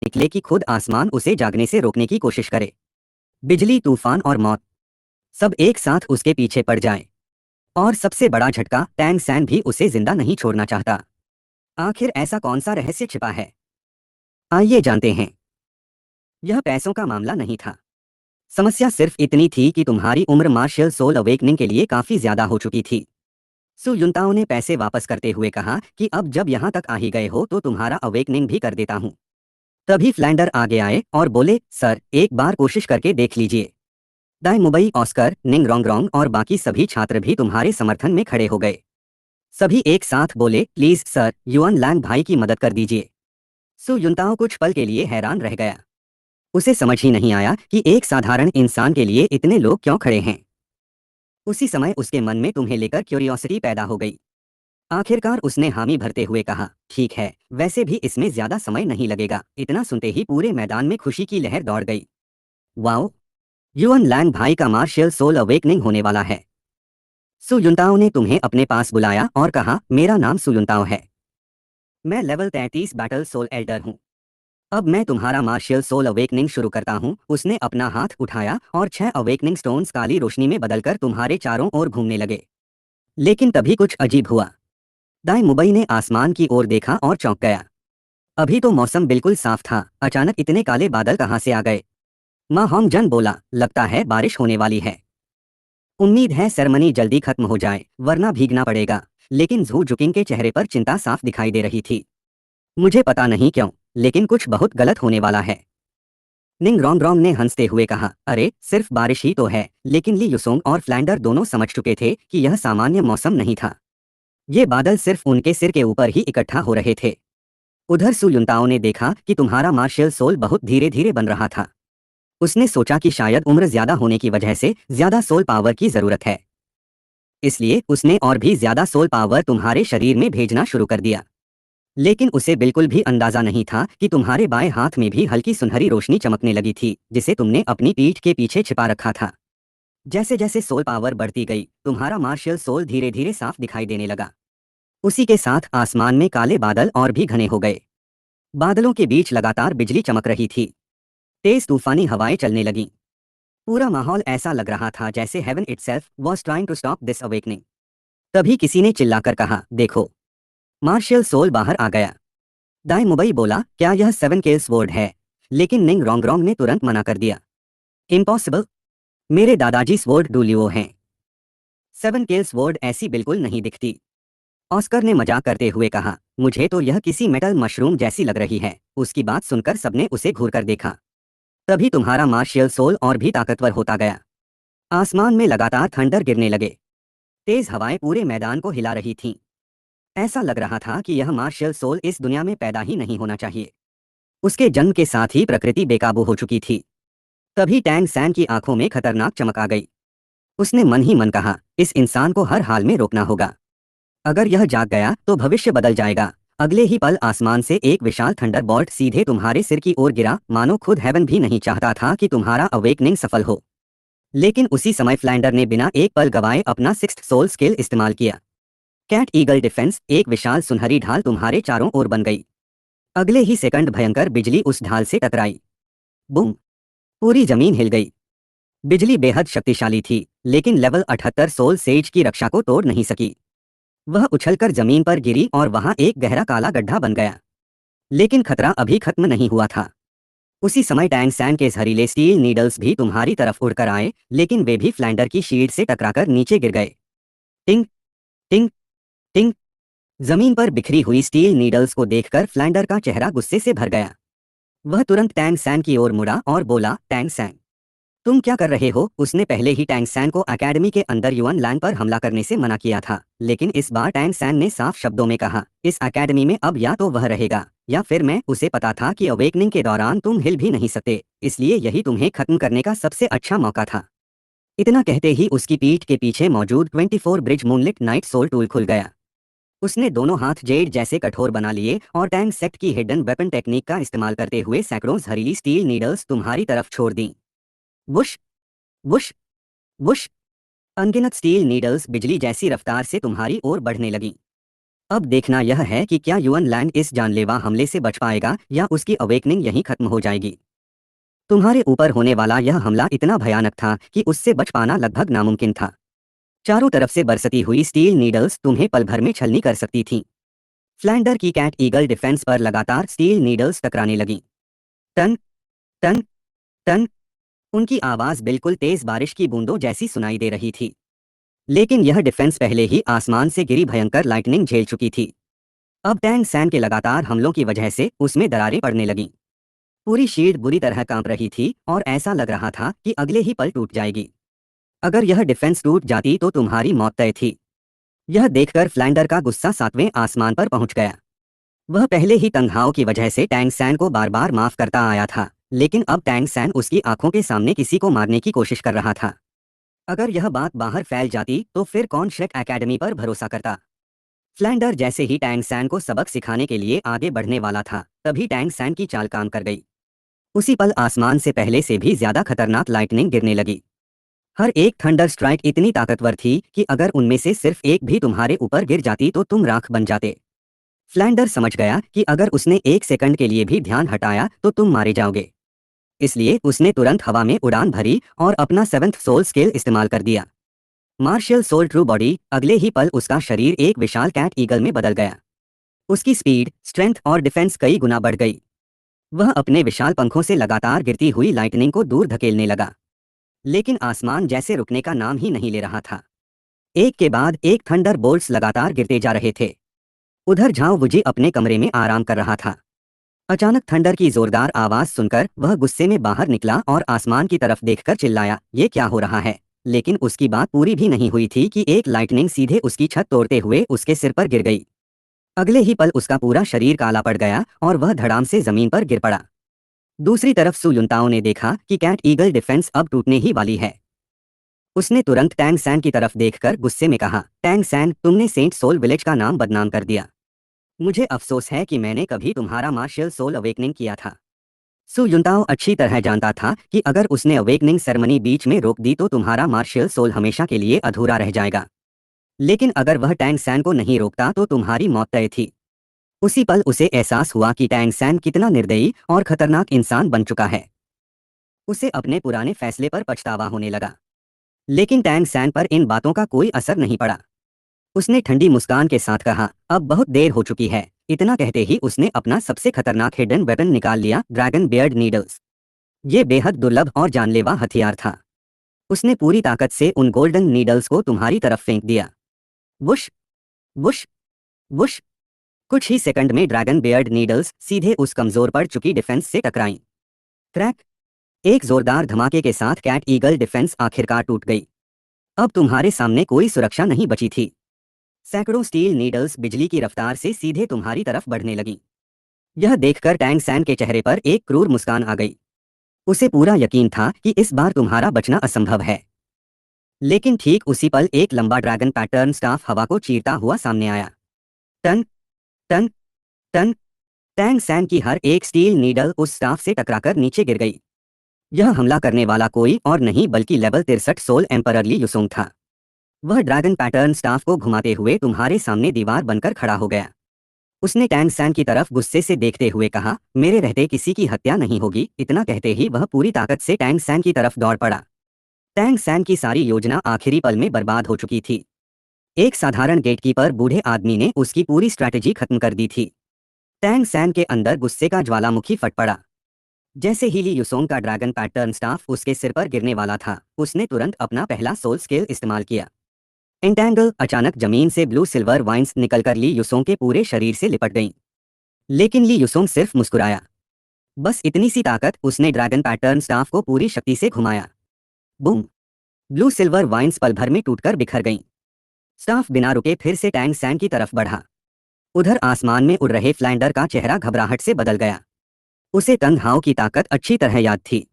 निकले कि खुद आसमान उसे जागने से रोकने की कोशिश करे। बिजली, तूफान और मौत सब एक साथ उसके पीछे पड़ जाएं। और सबसे बड़ा झटका, टैंग सैन भी उसे जिंदा नहीं छोड़ना चाहता। आखिर ऐसा कौन सा रहस्य छिपा है? आइए जानते हैं। यह पैसों का मामला नहीं था। समस्या सिर्फ इतनी थी कि तुम्हारी उम्र मार्शल सोल अवेकनिंग के लिए काफी ज्यादा हो चुकी थी। सु युनताओ ने पैसे वापस करते हुए कहा कि अब जब यहाँ तक आ ही गए हो तो तुम्हारा अवेकनिंग भी कर देता हूँ। तभी फ्लैंडर आगे आए और बोले, सर एक बार कोशिश करके देख लीजिए। दाई मुबई, ऑस्कर, निंग रोंग और बाकी सभी छात्र भी तुम्हारे समर्थन में खड़े हो गए। सभी एक साथ बोले, प्लीज सर, युआन लैंग भाई की मदद कर दीजिए। सु युनताओ कुछ पल के लिए हैरान रह गया। उसे समझ ही नहीं आया कि एक साधारण इंसान के लिए इतने लोग क्यों खड़े हैं। उसी समय उसके मन में तुम्हें लेकर क्यूरियोसिटी पैदा हो गई। आखिरकार उसने हामी भरते हुए कहा, ठीक है, वैसे भी इसमें ज्यादा समय नहीं लगेगा। इतना सुनते ही पूरे मैदान में खुशी की लहर दौड़ गई। वाओ, युआन लैंग भाई का मार्शियल सोल अवेकनिंग होने वाला है। सु युनताओ ने तुम्हें अपने पास बुलाया और कहा, मेरा नाम सु युनताओ है। मैं लेवल 33 बैटल सोल एल्डर हूँ। अब मैं तुम्हारा मार्शियल सोल अवेकनिंग शुरू करता हूँ। उसने अपना हाथ उठाया और 6 अवेकनिंग स्टोन्स काली रोशनी में बदलकर तुम्हारे चारों ओर घूमने लगे। लेकिन तभी कुछ अजीब हुआ। दाई मुबई ने आसमान की ओर देखा और चौंक गया। अभी तो मौसम बिल्कुल साफ था, अचानक इतने काले बादल कहाँ से आ गए? माँ होंगजन बोला, लगता है बारिश होने वाली है। उम्मीद है सेरेमनी जल्दी खत्म हो जाए, वरना भीगना पड़ेगा। लेकिन झू जुकिंग के चेहरे पर चिंता साफ दिखाई दे रही थी। मुझे पता नहीं क्यों, लेकिन कुछ बहुत गलत होने वाला है। निंग रोंग ने हंसते हुए कहा, अरे सिर्फ बारिश ही तो है। लेकिन ली युसोंग और फ्लैंडर दोनों समझ चुके थे कि यह सामान्य मौसम नहीं था। ये बादल सिर्फ उनके सिर के ऊपर ही इकट्ठा हो रहे थे। उधर सु युनताओ ने देखा कि तुम्हारा मार्शियल सोल बहुत धीरे धीरे बन रहा था। उसने सोचा कि शायद उम्र ज्यादा होने की वजह से ज्यादा सोल पावर की जरूरत है। इसलिए उसने और भी ज्यादा सोल पावर तुम्हारे शरीर में भेजना शुरू कर दिया। लेकिन उसे बिल्कुल भी अंदाजा नहीं था कि तुम्हारे बाएं हाथ में भी हल्की सुनहरी रोशनी चमकने लगी थी, जिसे तुमने अपनी पीठ के पीछे छिपा रखा था। जैसे जैसे सोल पावर बढ़ती गई, तुम्हारा मार्शियल सोल धीरे धीरे साफ दिखाई देने लगा। उसी के साथ आसमान में काले बादल और भी घने हो गए। बादलों के बीच लगातार बिजली चमक रही थी। तेज तूफानी हवाएं चलने लगीं। पूरा माहौल ऐसा लग रहा था जैसे heaven itself was trying to stop this awakening. तभी किसी ने चिल्लाकर कहा, देखो, मार्शियल सोल बाहर आ गया। दाई मुबई बोला, क्या यह 7 केल स्वॉर्ड है? लेकिन निंग रोंग ने तुरंत मना कर दिया। इम्पॉसिबल, मेरे दादाजी स्वॉर्ड डुलियो हैं। 7 केल स्वॉर्ड ऐसी बिल्कुल नहीं दिखती। ऑस्कर ने मजाक करते हुए कहा, मुझे तो यह किसी मेटल मशरूम जैसी लग रही है। उसकी बात सुनकर सबने उसे घूरकर देखा। तभी तुम्हारा मार्शियल सोल और भी ताकतवर होता गया। आसमान में लगातार थंडर गिरने लगे। तेज हवाएं पूरे मैदान को हिला रही थीं। ऐसा लग रहा था कि यह मार्शियल सोल इस दुनिया में पैदा ही नहीं होना चाहिए। उसके जन्म के साथ ही प्रकृति बेकाबू हो चुकी थी। तभी टैंग सैन की आंखों में खतरनाक चमक आ गई। उसने मन ही मन कहा, इस इंसान को हर हाल में रोकना होगा। अगर यह जाग गया तो भविष्य बदल जाएगा। अगले ही पल आसमान से एक विशाल थंडरबॉल्ट सीधे तुम्हारे सिर की ओर गिरा, मानो खुद हेवन भी नहीं चाहता था कि तुम्हारा अवेकनिंग सफल हो। लेकिन उसी समय फ्लैंडर ने बिना एक पल गवाए अपना 6th सोल स्किल इस्तेमाल किया। कैट ईगल डिफेंस, एक विशाल सुनहरी ढाल तुम्हारे चारों ओर बन गई। अगले ही सेकंड भयंकर बिजली उस ढाल से टकराई। बूम! पूरी जमीन हिल गई। बिजली बेहद शक्तिशाली थी, लेकिन लेवल 78 सोल सेज की रक्षा को तोड़ नहीं सकी। वह उछलकर जमीन पर गिरी और वहां एक गहरा काला गड्ढा बन गया। लेकिन खतरा अभी खत्म नहीं हुआ था। उसी समय टैंग सैन के जहरीले स्टील नीडल्स भी तुम्हारी तरफ उड़कर आए, लेकिन वे भी फ्लैंडर की शील्ड से टकराकर नीचे गिर गए। टिंग टिंग टिंग। जमीन पर बिखरी हुई स्टील नीडल्स को देखकर फ्लैंडर का चेहरा गुस्से से भर गया। वह तुरंत टैंग सैन की ओर मुड़ा और बोला, टैंग सैन, तुम क्या कर रहे हो? उसने पहले ही टैंग सैन को एकेडमी के अंदर युआन लैंग पर हमला करने से मना किया था, लेकिन इस बार टैंग सैन ने साफ शब्दों में कहा, इस एकेडमी में अब या तो वह रहेगा या फिर मैं। उसे पता था कि अवेकनिंग के दौरान तुम हिल भी नहीं सकते, इसलिए यही तुम्हें खत्म करने का सबसे अच्छा मौका था। इतना कहते ही उसकी पीठ के पीछे मौजूद 24 bridge moonlit night soul tool खुल गया। उसने दोनों हाथ जेड जैसे कठोर बना लिए और टैंग सेक्ट की हिडन वेपन टेक्निक का इस्तेमाल करते हुए सैकड़ों जहरीली स्टील नीडल्स तुम्हारी तरफ छोड़ दी। Whoosh whoosh whoosh. अनगिनत स्टील नीडल्स बिजली जैसी रफ्तार से तुम्हारी ओर बढ़ने लगी। अब देखना यह है कि क्या युअन लैंग इस जानलेवा हमले से बच पाएगा या उसकी अवेकनिंग यहीं खत्म हो जाएगी। तुम्हारे ऊपर होने वाला यह हमला इतना भयानक था कि उससे बच पाना लगभग नामुमकिन था। चारों तरफ से बरसती हुई स्टील नीडल्स तुम्हें पल भर में छलनी कर सकती थीं। फ्लैंडर की कैट ईगल डिफेंस पर लगातार स्टील नीडल्स टकराने लगीं। टन टन टन। उनकी आवाज बिल्कुल तेज बारिश की बूंदों जैसी सुनाई दे रही थी। लेकिन यह डिफेंस पहले ही आसमान से गिरी भयंकर लाइटनिंग झेल चुकी थी। अब टैंग सैन के लगातार हमलों की वजह से उसमें दरारें पड़ने लगीं। पूरी शील्ड बुरी तरह कांप रही थी और ऐसा लग रहा था कि अगले ही पल टूट जाएगी। अगर यह डिफेंस टूट जाती तो तुम्हारी मौत तय थी। यह देखकर फ्लैंडर का गुस्सा सातवें आसमान पर पहुंच गया। वह पहले ही तंगहाओं की वजह से टैंग सैन को बार बार माफ करता आया था, लेकिन अब टैंग सैन उसकी आंखों के सामने किसी को मारने की कोशिश कर रहा था। अगर यह बात बाहर फैल जाती तो फिर कौन श्रेक एकेडमी पर भरोसा करता। फ्लैंडर जैसे ही टैंग सैन को सबक सिखाने के लिए आगे बढ़ने वाला था, तभी टैंग सैन की चाल काम कर गई। उसी पल आसमान से पहले से भी ज्यादा खतरनाक लाइटनिंग गिरने लगी। हर एक थंडर स्ट्राइक इतनी ताकतवर थी कि अगर उनमें से सिर्फ एक भी तुम्हारे ऊपर गिर जाती तो तुम राख बन जाते। फ्लैंडर समझ गया कि अगर उसने एक सेकंड के लिए भी ध्यान हटाया तो तुम मारे जाओगे। इसलिए उसने तुरंत हवा में उड़ान भरी और अपना सेवंथ सोल स्केल इस्तेमाल कर दिया। Martial soul true body. अगले ही पल उसका शरीर एक विशाल कैट ईगल में बदल गया। उसकी स्पीड, स्ट्रेंथ और डिफेंस कई गुना बढ़ गई। वह अपने विशाल पंखों से लगातार गिरती हुई लाइटनिंग को दूर धकेलने लगा। लेकिन आसमान जैसे रुकने का नाम ही नहीं ले रहा था। एक के बाद एक थंडर बोल्ट्स लगातार गिरते जा रहे थे। उधर झाओ वुजी अपने कमरे में आराम कर रहा था। अचानक थंडर की जोरदार आवाज सुनकर वह गुस्से में बाहर निकला और आसमान की तरफ देखकर चिल्लाया, ये क्या हो रहा है। लेकिन उसकी बात पूरी भी नहीं हुई थी कि एक लाइटनिंग सीधे उसकी छत तोड़ते हुए उसके सिर पर गिर गई। अगले ही पल उसका पूरा शरीर काला पड़ गया और वह धड़ाम से जमीन पर गिर पड़ा। दूसरी तरफ सु युनताओ ने देखा कि कैट ईगल डिफेंस अब टूटने ही वाली है। उसने तुरंत टैंग सैन की तरफ देखकर गुस्से में कहा, टैंग सैन, तुमने सेंट सोल विलेज का नाम बदनाम कर दिया। मुझे अफसोस है कि मैंने कभी तुम्हारा मार्शियल सोल अवेकनिंग किया था। सु युनताओ अच्छी तरह जानता था कि अगर उसने अवेकनिंग सेरेमनी बीच में रोक दी तो तुम्हारा मार्शियल सोल हमेशा के लिए अधूरा रह जाएगा। लेकिन अगर वह टैंग सैन को नहीं रोकता तो तुम्हारी मौत तय थी। उसी पल उसे एहसास हुआ कि टैंग सैन कितना निर्दयी और खतरनाक इंसान बन चुका है। उसे अपने पुराने फैसले पर पछतावा होने लगा। लेकिन टैंग सैन पर इन बातों का कोई असर नहीं पड़ा। उसने ठंडी मुस्कान के साथ कहा, अब बहुत देर हो चुकी है। इतना कहते ही उसने अपना सबसे खतरनाक हिडन वेपन निकाल लिया, ड्रैगन बियर्ड नीडल्स। ये बेहद दुर्लभ और जानलेवा हथियार था। उसने पूरी ताकत से उन गोल्डन नीडल्स को तुम्हारी तरफ फेंक दिया। Whoosh whoosh whoosh. कुछ ही सेकंड में ड्रैगन बियर्ड नीडल्स सीधे उस कमजोर पड़ चुकी डिफेंस से टकराईं। क्रैक। एक जोरदार धमाके के साथ कैट ईगल डिफेंस आखिरकार टूट गई। अब तुम्हारे सामने कोई सुरक्षा नहीं बची थी। सैकड़ों स्टील नीडल्स बिजली की रफ्तार से सीधे तुम्हारी तरफ बढ़ने लगीं। यह देखकर टैंग सैन के चेहरे पर एक क्रूर मुस्कान आ गई। उसे पूरा यकीन था कि इस बार तुम्हारा बचना असंभव है। लेकिन ठीक उसी पल एक लंबा ड्रैगन पैटर्न स्टाफ हवा को चीरता हुआ सामने आया। टन टन टन। टैंग सैन की हर एक स्टील नीडल उस स्टाफ से टकराकर नीचे गिर गई। यह हमला करने वाला कोई और नहीं बल्कि लेवल 63 सोल एम्परर ली युसोंग था। वह ड्रैगन पैटर्न स्टाफ को घुमाते हुए तुम्हारे सामने दीवार बनकर खड़ा हो गया। उसने टैंग सैन की तरफ गुस्से से देखते हुए कहा, मेरे रहते किसी की हत्या नहीं होगी। इतना कहते ही वह पूरी ताकत से टैंग सैन की तरफ दौड़ पड़ा। टैंग सैन की सारी योजना आखिरी पल में बर्बाद हो चुकी थी। एक साधारण गेटकीपर बूढ़े आदमी ने उसकी पूरी स्ट्रैटेजी खत्म कर दी थी। टैंग सैन के अंदर गुस्से का ज्वालामुखी फट पड़ा। जैसे ही ली युसोंग का ड्रैगन पैटर्न स्टाफ उसके सिर पर गिरने वाला था, उसने तुरंत अपना पहला सोल स्केल इस्तेमाल किया। एंटैंगल। अचानक जमीन से ब्लू सिल्वर वाइन्स निकलकर ली युसोंग के पूरे शरीर से लिपट गईं। लेकिन ली युसोंग सिर्फ मुस्कुराया। बस इतनी सी ताकत, उसने ड्रैगन पैटर्न स्टाफ को पूरी शक्ति से घुमाया। बूम। ब्लू सिल्वर वाइन्स पल भर में टूटकर बिखर गईं। स्टाफ बिना रुके फिर से टैंग सैन की तरफ बढ़ा। उधर आसमान में उड़ रहे फ्लैंडर का चेहरा घबराहट से बदल गया। उसे तंग हाओ की ताकत अच्छी तरह याद थी।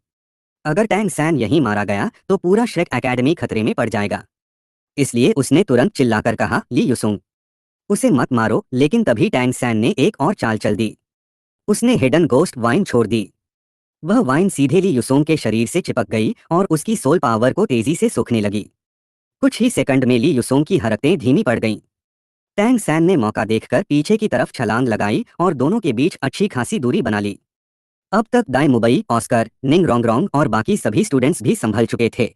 अगर टैंग सैन यहीं मारा गया तो पूरा श्रेक एकेडमी खतरे में पड़ जाएगा। इसलिए उसने तुरंत चिल्लाकर कहा, ली युसोंग, उसे मत मारो। लेकिन तभी टैंग सैन ने एक और चाल चल दी। उसने हिडन गोस्ट वाइन छोड़ दी। वह वाइन सीधे ली युसोंग के शरीर से चिपक गई और उसकी सोल पावर को तेजी से सूखने लगी। कुछ ही सेकंड में ली युसोंग की हरकतें धीमी पड़ गईं। टैंग सैन ने मौका देखकर पीछे की तरफ छलांग लगाई और दोनों के बीच अच्छी खासी दूरी बना ली। अब तक दाई मुबई, ऑस्कर, निंग रोंगरोंग और बाकी सभी स्टूडेंट्स भी संभल चुके थे।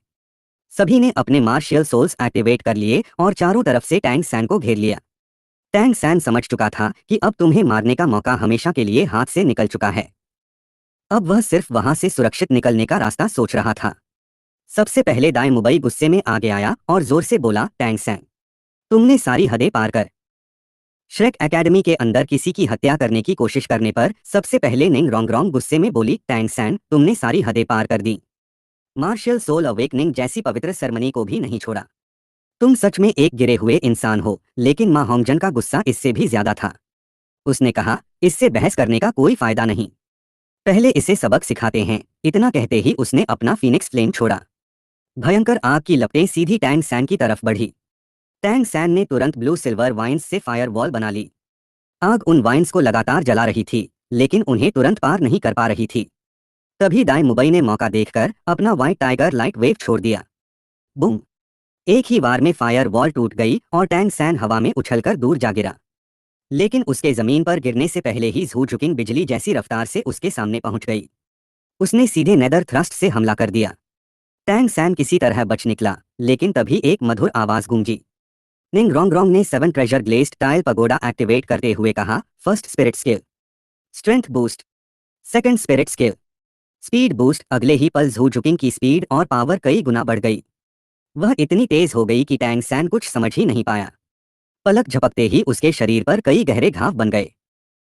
सभी ने अपने मार्शियल सोल्स एक्टिवेट कर लिए और चारों तरफ से टैंग सैन को घेर लिया। टैंग सैन समझ चुका था कि अब तुम्हें मारने का मौका हमेशा के लिए हाथ से निकल चुका है। अब वह सिर्फ वहां से सुरक्षित निकलने का रास्ता सोच रहा था। सबसे पहले दाई मुबई गुस्से में आगे आया और जोर से बोला, टैंग सैन, तुमने सारी हदें पार कर। श्रेक एकेडमी के अंदर किसी की हत्या करने की कोशिश करने पर सबसे पहले निंग रोंगरोंग गुस्से में बोली, टैंग सैन, तुमने सारी हदें पार कर दी। मार्शियल सोल अवेकनिंग जैसी पवित्र सेरेमनी को भी नहीं छोड़ा। तुम सच में एक गिरे हुए इंसान हो। लेकिन मां होंगजन का गुस्सा इससे भी ज्यादा था। उसने कहा, इससे बहस करने का कोई फायदा नहीं, पहले इसे सबक सिखाते हैं। इतना कहते ही उसने अपना फीनिक्स फ्लेम छोड़ा। भयंकर आग की लपटें सीधी टैंग सैन की तरफ बढ़ी। टैंग सैन ने तुरंत ब्लू सिल्वर वाइन्स से फायर वॉल बना ली। आग उन वाइन्स को लगातार जला रही थी, लेकिन उन्हें तुरंत पार नहीं कर पा रही थी। तभी दाई मुबई ने मौका देखकर अपना व्हाइट टाइगर लाइट वेव छोड़ दिया। बूम! एक ही बार में फायर वॉल टूट गई और टैंग सैन हवा में उछलकर दूर जा गिरा। लेकिन उसके जमीन पर गिरने से पहले ही झूझुकिंग बिजली जैसी रफ्तार से उसके सामने पहुंच गई। उसने सीधे नेदर थ्रस्ट से हमला कर दिया। टैंग सैन किसी तरह बच निकला, लेकिन तभी एक मधुर आवाज गूंजी। निंग रोंगरोंग ने 7 treasure glazed tile pagoda activate करते हुए कहा, first spirit skill, strength boost, second spirit skill, speed boost. अगले ही पल झूझुकिंग की स्पीड और पावर कई गुना बढ़ गई। वह इतनी तेज हो गई कि टैंग सैन कुछ समझ ही नहीं पाया। पलक झपकते ही उसके शरीर पर कई गहरे घाव बन गए।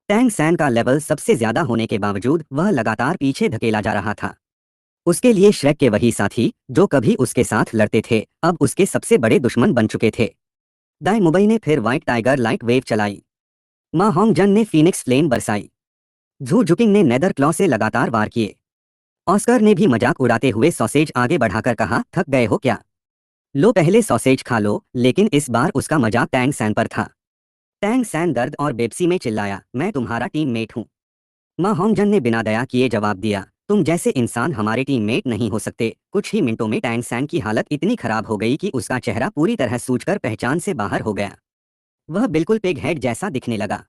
टैंग सैन का लेवल सबसे ज्यादा होने के बावजूद वह लगातार पीछे धकेला जा रहा था। उसके लिए श्रेक के वही साथी जो कभी उसके साथ लड़ते थे, अब उसके सबसे बड़े दुश्मन बन चुके थे। दाई मुबई ने फिर व्हाइट टाइगर लाइट वेव चलाई। मां होंगजन ने फीनिक्स फ्लेम बरसाई। झू जुकिंग ने नेदर क्लॉ से लगातार वार किए। ऑस्कर ने भी मजाक उड़ाते हुए सॉसेज आगे बढ़ाकर कहा, थक गए हो क्या? लो पहले सॉसेज खा लो। लेकिन इस बार उसका मजाक टैंग सैन पर था। टैंग सैन दर्द और बेबसी में चिल्लाया, मैं तुम्हारा टीममेट हूँ। मां होंगजन ने बिना दया किए जवाब दिया, तुम जैसे इंसान हमारे टीममेट नहीं हो सकते। कुछ ही मिनटों में टैंग सैन की हालत इतनी खराब हो गई कि उसका चेहरा पूरी तरह सूजकर पहचान से बाहर हो गया। वह बिल्कुल पिग हेड जैसा दिखने लगा।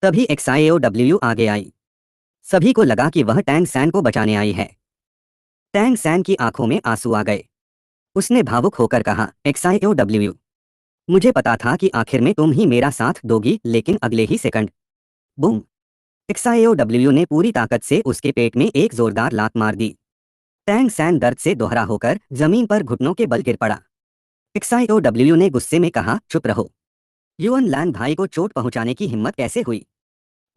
तभी XIAOW आगे आई। सभी को लगा कि वह टैंग सैन को बचाने आई है। टैंग सैन की आंखों में आंसू आ गए। उसने भावुक होकर कहा, XIAOW, मुझे पता था कि आखिर में तुम ही मेरा साथ दोगी, लेकिन अगले ही सेकंड, बूम! XIAOW ने पूरी ताकत से उसके पेट में एक जोरदार लात मार दी। टैंग सैन दर्द से दोहरा होकर जमीन पर घुटनों के बल गिर पड़ा। XIAOW ने गुस्से में कहा, चुप रहो। युअन लैंग भाई को चोट पहुंचाने की हिम्मत कैसे हुई?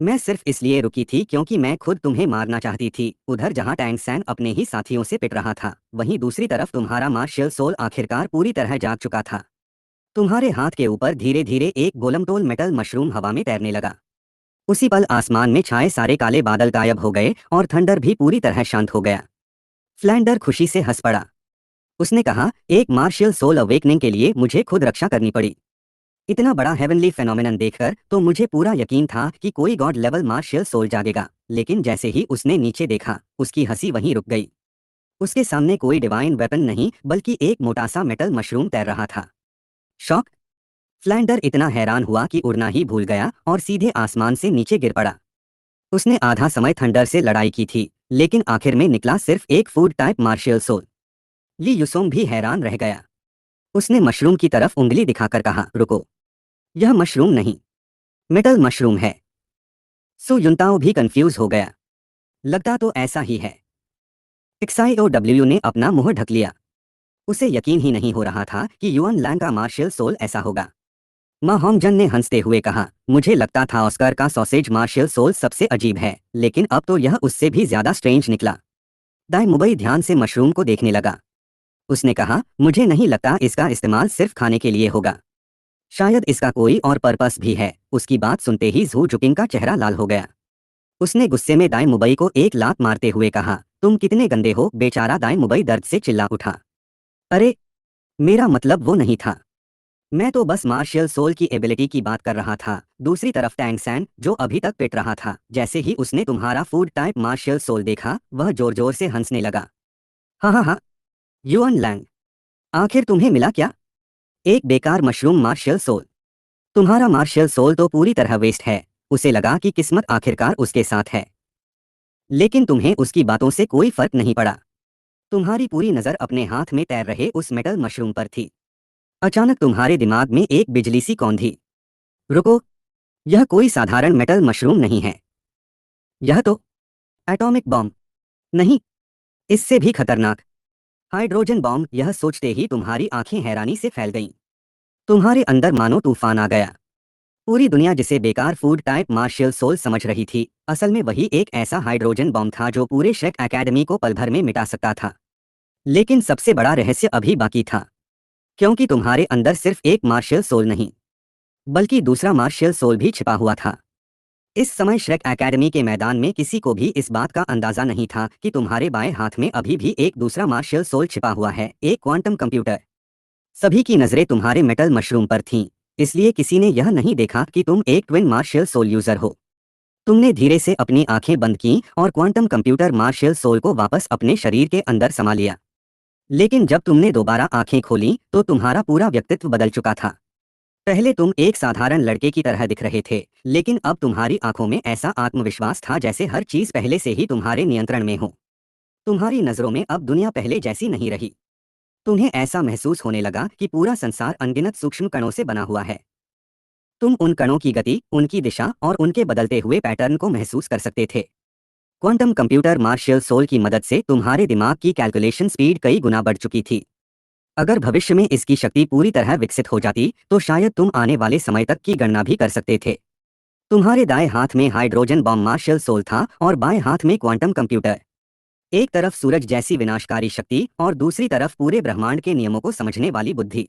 मैं सिर्फ इसलिए रुकी थी क्योंकि मैं खुद तुम्हें मारना चाहती थी। उधर जहां टैंग सैन अपने ही साथियों से पिट रहा था, वहीं दूसरी तरफ तुम्हारा मार्शियल सोल आखिरकार पूरी तरह जाग चुका था। तुम्हारे हाथ के ऊपर धीरे धीरे एक गोलमटोल मेटल मशरूम हवा में तैरने लगा। उसी पल आसमान में छाए सारे काले बादल गायब हो गए और थंडर भी पूरी तरह शांत हो गया। फ्लैंडर खुशी से हंस पड़ा। उसने कहा, एक मार्शियल सोल अवेकनिंग के लिए मुझे खुद रक्षा करनी पड़ी। इतना बड़ा हेवनली फेनोमेनन देखकर तो मुझे पूरा यकीन था कि कोई गॉड लेवल मार्शियल सोल जागेगा। लेकिन जैसे ही उसने नीचे देखा, उसकी हंसी वहीं रुक गई। उसके सामने कोई डिवाइन वेपन नहीं, बल्कि एक मोटा सा मेटल मशरूम तैर रहा था। शॉक! फ्लैंडर इतना हैरान हुआ कि उड़ना ही भूल गया और सीधे आसमान से नीचे गिर पड़ा। उसने आधा समय थंडर से लड़ाई की थी, लेकिन आखिर में निकला सिर्फ एक फूड टाइप मार्शियल सोल। ली युसोंग भी हैरान रह गया। उसने मशरूम की तरफ उंगली दिखाकर कहा, रुको, यह मशरूम नहीं, मेटल मशरूम है। सु युनताओ भी कंफ्यूज हो गया। लगता तो ऐसा ही है। XIOW ने अपना मुंह ढक लिया। उसे यकीन ही नहीं हो रहा था कि युअन लैंग का मार्शियल सोल ऐसा होगा। मां होंगजन ने हंसते हुए कहा, मुझे लगता था ऑस्कर का सॉसेज मार्शियल सोल सबसे अजीब है, लेकिन अब तो यह उससे भी ज्यादा स्ट्रेंज निकला। दाई मुबई ध्यान से मशरूम को देखने लगा। उसने कहा, मुझे नहीं लगता इसका इस्तेमाल सिर्फ खाने के लिए होगा। शायद इसका कोई और पर्पस भी है। उसकी बात सुनते ही झू जुकिंग का चेहरा लाल हो गया। उसने गुस्से में दाई मुबई को एक लात मारते हुए कहा, तुम कितने गंदे हो। बेचारा दाई मुबई दर्द से चिल्ला उठा। अरे, मेरा मतलब वो नहीं था। मैं तो बस मार्शियल सोल की एबिलिटी की बात कर रहा था। दूसरी तरफ टैंग सैन, जो अभी तक पिट रहा था, जैसे ही उसने तुम्हारा फूड टाइप मार्शियल सोल देखा, वह जोर जोर से हंसने लगा। हाँ हाँ हाँ, युअन लैंग, आखिर तुम्हें मिला क्या? एक बेकार मशरूम मार्शियल सोल। तुम्हारा मार्शियल सोल तो पूरी तरह वेस्ट है। उसे लगा कि किस्मत आखिरकार उसके साथ है, लेकिन तुम्हें उसकी बातों से कोई फर्क नहीं पड़ा। तुम्हारी पूरी नजर अपने हाथ में तैर रहे उस मेटल मशरूम पर थी। अचानक तुम्हारे दिमाग में एक बिजली सी कौंधी। रुको, यह कोई साधारण मेटल मशरूम नहीं है। यह तो एटॉमिक बॉम्ब। नहीं, इससे भी खतरनाक, हाइड्रोजन बॉम्ब। यह सोचते ही तुम्हारी आंखें हैरानी से फैल गईं। तुम्हारे अंदर मानो तूफान आ गया। पूरी दुनिया जिसे बेकार फूड टाइप मार्शियल सोल समझ रही थी, असल में वही एक ऐसा हाइड्रोजन बॉम्ब था जो पूरे श्रेक एकेडमी को पल भर में मिटा सकता था। लेकिन सबसे बड़ा रहस्य अभी बाकी था, क्योंकि तुम्हारे अंदर सिर्फ एक मार्शियल सोल नहीं, बल्कि दूसरा मार्शियल सोल भी छिपा हुआ था। इस समय श्रेक एकेडमी के मैदान में किसी को भी इस बात का अंदाजा नहीं था कि तुम्हारे बाएं हाथ में अभी भी एक दूसरा मार्शियल सोल छिपा हुआ है, एक क्वांटम कंप्यूटर। सभी की नजरें तुम्हारे मेटल मशरूम पर थीं, इसलिए किसी ने यह नहीं देखा कि तुम एक ट्विन मार्शियल सोल यूजर हो। तुमने धीरे से अपनी आंखें बंद की और क्वांटम कंप्यूटर मार्शियल सोल को वापस अपने शरीर के अंदर समा लिया। लेकिन जब तुमने दोबारा आंखें खोली तो तुम्हारा पूरा व्यक्तित्व बदल चुका था। पहले तुम एक साधारण लड़के की तरह दिख रहे थे, लेकिन अब तुम्हारी आंखों में ऐसा आत्मविश्वास था जैसे हर चीज पहले से ही तुम्हारे नियंत्रण में हो। तुम्हारी नजरों में अब दुनिया पहले जैसी नहीं रही। तुम्हें ऐसा महसूस होने लगा कि पूरा संसार अनगिनत सूक्ष्म कणों से बना हुआ है। तुम उन कणों की गति, उनकी दिशा और उनके बदलते हुए पैटर्न को महसूस कर सकते थे। क्वांटम कंप्यूटर मार्शियल सोल की मदद से तुम्हारे दिमाग की कैलकुलेशन स्पीड कई गुना बढ़ चुकी थी। अगर भविष्य में इसकी शक्ति पूरी तरह विकसित हो जाती तो शायद तुम आने वाले समय तक की गणना भी कर सकते थे। तुम्हारे दाएं हाथ में हाइड्रोजन बॉम्ब मार्शियल सोल था और बाएं हाथ में क्वांटम कंप्यूटर। एक तरफ सूरज जैसी विनाशकारी शक्ति और दूसरी तरफ पूरे ब्रह्मांड के नियमों को समझने वाली बुद्धि।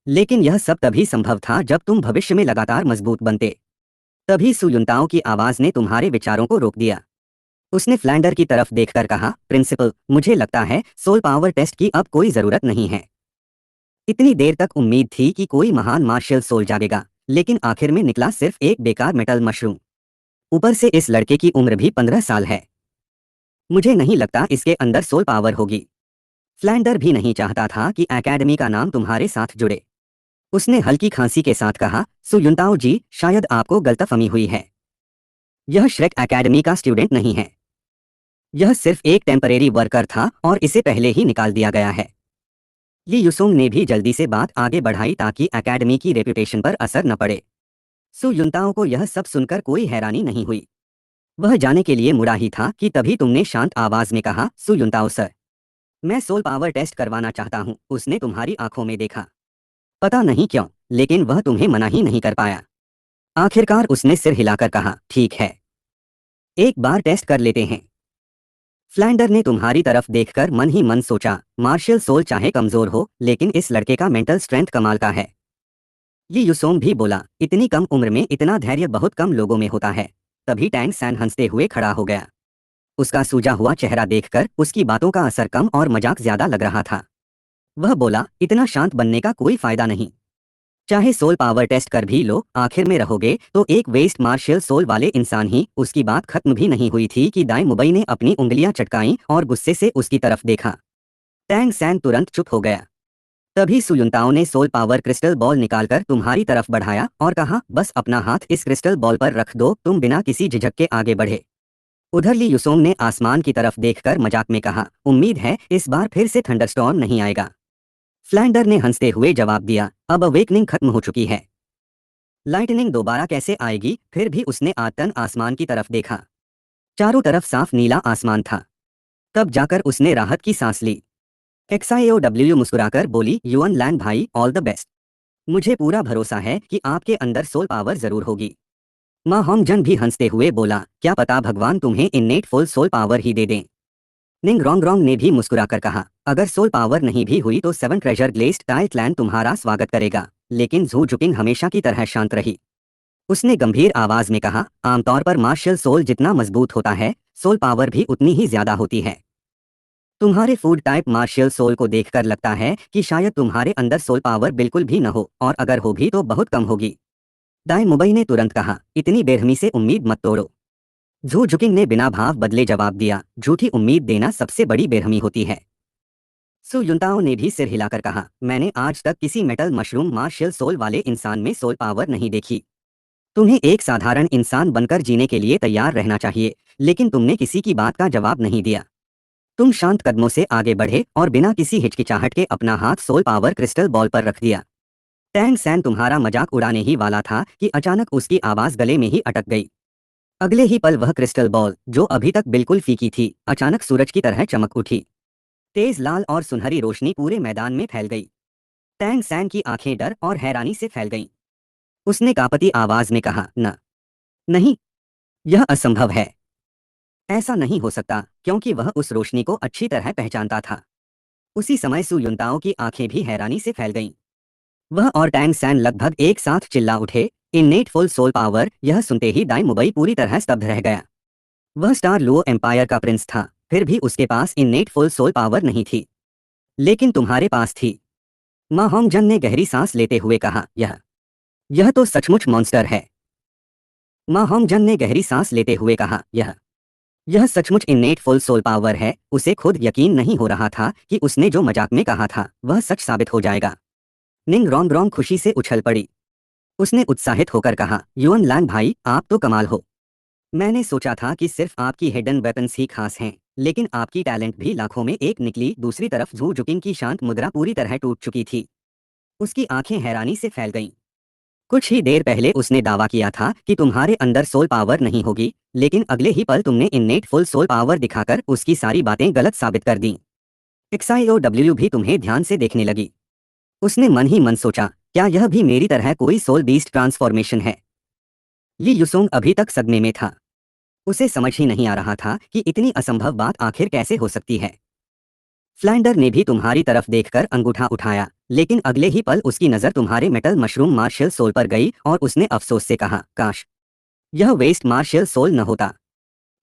लेकिन यह सब तभी संभव था जब तुम भविष्य में लगातार मजबूत बनते। तभी सुयुंताओं की आवाज ने तुम्हारे विचारों को रोक दिया। उसने फ्लैंडर की तरफ देखकर कहा, प्रिंसिपल, मुझे लगता है सोल पावर टेस्ट की अब कोई जरूरत नहीं है। इतनी देर तक उम्मीद थी कि कोई महान मार्शियल सोल जागेगा, लेकिन आखिर में निकला सिर्फ एक बेकार मेटल मशरूम। ऊपर से इस लड़के की उम्र भी 15 साल है। मुझे नहीं लगता इसके अंदर सोल पावर होगी। फ्लैंडर भी नहीं चाहता था कि एकेडमी का नाम तुम्हारे साथ जुड़े। उसने हल्की खांसी के साथ कहा, सुयुंताओ जी, शायद आपको गलतफहमी हुई है। यह श्रेक एकेडमी का स्टूडेंट नहीं है। यह सिर्फ एक टेम्परेरी वर्कर था और इसे पहले ही निकाल दिया गया है। ली युसुंग ने भी जल्दी से बात आगे बढ़ाई ताकि एकेडमी की रेपुटेशन पर असर न पड़े। सुयुंताओं को यह सब सुनकर कोई हैरानी नहीं हुई। वह जाने के लिए मुड़ा ही था कि तभी तुमने शांत आवाज में कहा, सुयुंताओ सर, मैं सोल पावर टेस्ट करवाना चाहता हूं। उसने तुम्हारी आंखों में देखा। पता नहीं क्यों, लेकिन वह तुम्हें मना ही नहीं कर पाया। आखिरकार उसने सिर हिलाकर कहा, ठीक है, एक बार टेस्ट कर लेते हैं। फ्लैंडर ने तुम्हारी तरफ देखकर मन ही मन सोचा, मार्शियल सोल चाहे कमजोर हो, लेकिन इस लड़के का मेंटल स्ट्रेंथ कमाल का है। ये युसोंग भी बोला, इतनी कम उम्र में इतना धैर्य बहुत कम लोगों में होता है। तभी टैंग सैन हंसते हुए खड़ा हो गया। उसका सूजा हुआ चेहरा देखकर उसकी बातों का असर कम और मजाक ज्यादा लग रहा था। वह बोला, इतना शांत बनने का कोई फायदा नहीं। चाहे सोल पावर टेस्ट कर भी लो, आखिर में रहोगे तो एक वेस्ट मार्शियल सोल वाले इंसान ही। उसकी बात खत्म भी नहीं हुई थी कि दाई मुबई ने अपनी उंगलियां चटकाईं और गुस्से से उसकी तरफ देखा। टैंग सैन तुरंत चुप हो गया। तभी सुयुंताओं ने सोल पावर क्रिस्टल बॉल निकालकर तुम्हारी तरफ बढ़ाया और कहा, बस अपना हाथ इस क्रिस्टल बॉल पर रख दो। तुम बिना किसी झिझक के आगे बढ़े। उधर ली युसोंग ने आसमान की तरफ देखकर मजाक में कहा, उम्मीद है इस बार फिर से थंडरस्टॉर्म नहीं आएगा। फ्लैंडर ने हंसते हुए जवाब दिया, अब अवेकनिंग खत्म हो चुकी है। लाइटनिंग दोबारा कैसे आएगी? फिर भी उसने आतन आसमान की तरफ देखा। चारों तरफ साफ नीला आसमान था। तब जाकर उसने राहत की सांस ली। XIOW मुस्कुराकर बोली, युअन लैंड भाई, ऑल द बेस्ट। मुझे पूरा भरोसा है कि आपके अंदर सोल पावर जरूर होगी। माँ होंगजन भी हंसते हुए बोला, क्या पता भगवान तुम्हें इन्नेट फुल सोल पावर ही दे दें। निंग रोंग रोंग ने भी मुस्कुराकर कहा, अगर सोल पावर नहीं भी हुई तो 7 ट्रेजर ग्लेस्ड टाइल क्लैन तुम्हारा स्वागत करेगा। लेकिन झू जुकिंग हमेशा की तरह शांत रही। उसने गंभीर आवाज में कहा, आमतौर पर मार्शियल सोल जितना मजबूत होता है, सोल पावर भी उतनी ही ज्यादा होती है। तुम्हारे फूड टाइप मार्शियल सोल को देखकर लगता है कि शायद तुम्हारे अंदर सोल पावर बिल्कुल भी न हो, और अगर हो भी तो बहुत कम होगी। दाई मुबई ने तुरंत कहा, इतनी बेरहमी से उम्मीद मत तोड़ो। झू जुकिंग ने बिना भाव बदले जवाब दिया, झूठी उम्मीद देना सबसे बड़ी बेरहमी होती है। सु युनताओ ने भी सिर हिलाकर कहा, मैंने आज तक किसी मेटल मशरूम मार्शियल सोल वाले इंसान में सोल पावर नहीं देखी। तुम्हें एक साधारण इंसान बनकर जीने के लिए तैयार रहना चाहिए, लेकिन तुमने किसी की बात का जवाब नहीं दिया। तुम शांत कदमों से आगे बढ़े और बिना किसी हिचकिचाहट के अपना हाथ सोल पावर क्रिस्टल बॉल पर रख दिया। टैंग सैन तुम्हारा मजाक उड़ाने ही वाला था कि अचानक उसकी आवाज गले में ही अटक गई। अगले ही पल वह क्रिस्टल बॉल, जो अभी तक बिल्कुल फीकी थी, अचानक सूरज की तरह चमक उठी। तेज लाल और सुनहरी रोशनी पूरे मैदान में फैल गई। टैंग सैन की आंखें डर और हैरानी से फैल गईं। उसने कांपती आवाज में कहा, न, नहीं, यह असंभव है। ऐसा नहीं हो सकता, क्योंकि वह उस रोशनी को अच्छी तरह पहचानता था। उसी समय सु युनताओ की आंखें भी हैरानी से फैल गईं। वह और टैंग सैन लगभग एक साथ चिल्ला उठे, इन्नेट फुल सोल पावर। यह सुनते ही दाई मुबई पूरी तरह स्तब्ध रह गया। वह स्टार लुओ एम्पायर का प्रिंस था, फिर भी उसके पास इन्नेट फुल सोल पावर नहीं थी। लेकिन तुम्हारे पास थी। मा होंगजन ने गहरी सांस लेते हुए कहा, यह तो सचमुच मॉन्स्टर है। मा होंगजन ने गहरी सांस लेते हुए कहा, यह सचमुच इन्नेट फुल सोल पावर है। उसे खुद यकीन नहीं हो रहा था कि उसने जो मजाक में कहा था वह सच साबित हो जाएगा। निंग रोंग खुशी से उछल पड़ी। उसने उत्साहित होकर कहा, युअन लैंग भाई, आप तो कमाल हो। मैंने सोचा था कि सिर्फ आपकी हिडन वेपन्स ही खास हैं, लेकिन आपकी टैलेंट भी लाखों में एक निकली। दूसरी तरफ झू जुकिंग की शांत मुद्रा पूरी तरह टूट चुकी थी। उसकी आंखें हैरानी से फैल गईं। कुछ ही देर पहले उसने दावा किया था कि तुम्हारे अंदर सोल पावर नहीं होगी, लेकिन अगले ही पल तुमने इन्नेट फुल सोल पावर दिखाकर उसकी सारी बातें गलत साबित कर दी। XIOW भी तुम्हें ध्यान से देखने लगी। उसने मन ही मन सोचा, क्या यह भी मेरी तरह कोई सोल बीस्ट ट्रांसफॉर्मेशन है? ली युसोंग अभी तक सदमे में था। उसे समझ ही नहीं आ रहा था कि इतनी असंभव बात आखिर कैसे हो सकती है। फ्लैंडर ने भी तुम्हारी तरफ देखकर अंगूठा उठाया, लेकिन अगले ही पल उसकी नजर तुम्हारे मेटल मशरूम मार्शियल सोल पर गई और उसने अफसोस से कहा, काश यह वेस्ट मार्शियल सोल न होता।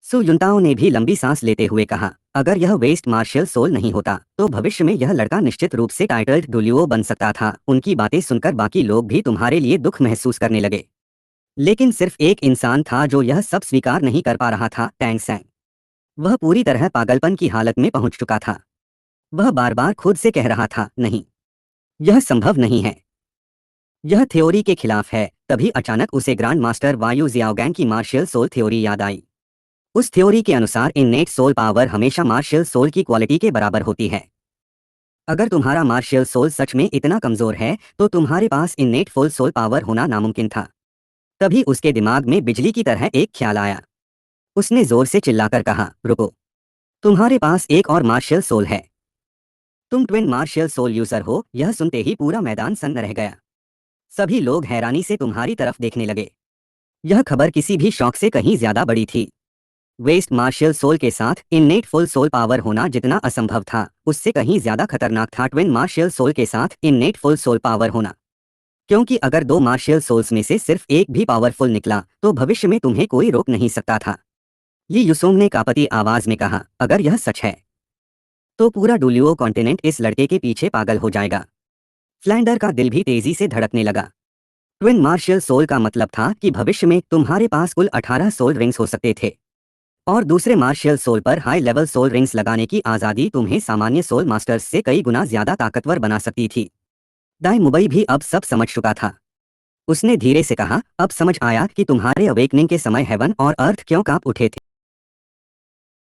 सु युनताओ ने भी लंबी सांस लेते हुए कहा, अगर यह वेस्ट मार्शियल सोल नहीं होता तो भविष्य में यह लड़का निश्चित रूप से टाइटल्ड डुलियो बन सकता था। उनकी बातें सुनकर बाकी लोग भी तुम्हारे लिए दुख महसूस करने लगे, लेकिन सिर्फ एक इंसान था जो यह सब स्वीकार नहीं कर पा रहा था, टैंग सैंग। वह पूरी तरह पागलपन की हालत में पहुंच चुका था। वह बार बार खुद से कह रहा था, नहीं, यह संभव नहीं है, यह थ्योरी के खिलाफ है। तभी अचानक उसे ग्रांड मास्टर वायु जियाओगैंग की मार्शियल सोल थ्योरी याद आई। उस थ्योरी के अनुसार इन्नेट सोल पावर हमेशा मार्शियल सोल की क्वालिटी के बराबर होती है। अगर तुम्हारा मार्शियल सोल सच में इतना कमजोर है तो तुम्हारे पास इन्नेट फुल सोल पावर होना नामुमकिन था। तभी उसके दिमाग में बिजली की तरह एक ख्याल आया। उसने जोर से चिल्लाकर कहा, रुको, तुम्हारे पास एक और मार्शियल सोल है। तुम ट्विन मार्शियल सोल यूजर हो। यह सुनते ही पूरा मैदान सन्न रह गया। सभी लोग हैरानी से तुम्हारी तरफ देखने लगे। यह खबर किसी भी शौक से कहीं ज्यादा बड़ी थी। वेस्ट मार्शियल सोल के साथ इन्नेट फुल सोल पावर होना जितना असंभव था, उससे कहीं ज्यादा खतरनाक था ट्विन मार्शियल सोल के साथ इन्नेट फुल सोल पावर होना। क्योंकि अगर दो मार्शियल सोल्स में से सिर्फ एक भी पावरफुल निकला तो भविष्य में तुम्हें कोई रोक नहीं सकता था। ली युसोंग ने कांपती आवाज में कहा, अगर यह सच है तो पूरा डुलियो कॉन्टिनेंट इस लड़के के पीछे पागल हो जाएगा। फ्लैंडर का दिल भी तेजी से धड़कने लगा। ट्विन मार्शियल सोल का मतलब था कि भविष्य में तुम्हारे पास कुल 18 सोल रिंग्स हो सकते थे, और दूसरे मार्शियल सोल पर हाई लेवल सोल रिंग्स लगाने की आज़ादी तुम्हें सामान्य सोल मास्टर्स से कई गुना ज्यादा ताकतवर बना सकती थी। दाई मुबई भी अब सब समझ चुका था। उसने धीरे से कहा, अब समझ आया कि तुम्हारे अवेकनिंग के समय हेवन और अर्थ क्यों कांप उठे थे।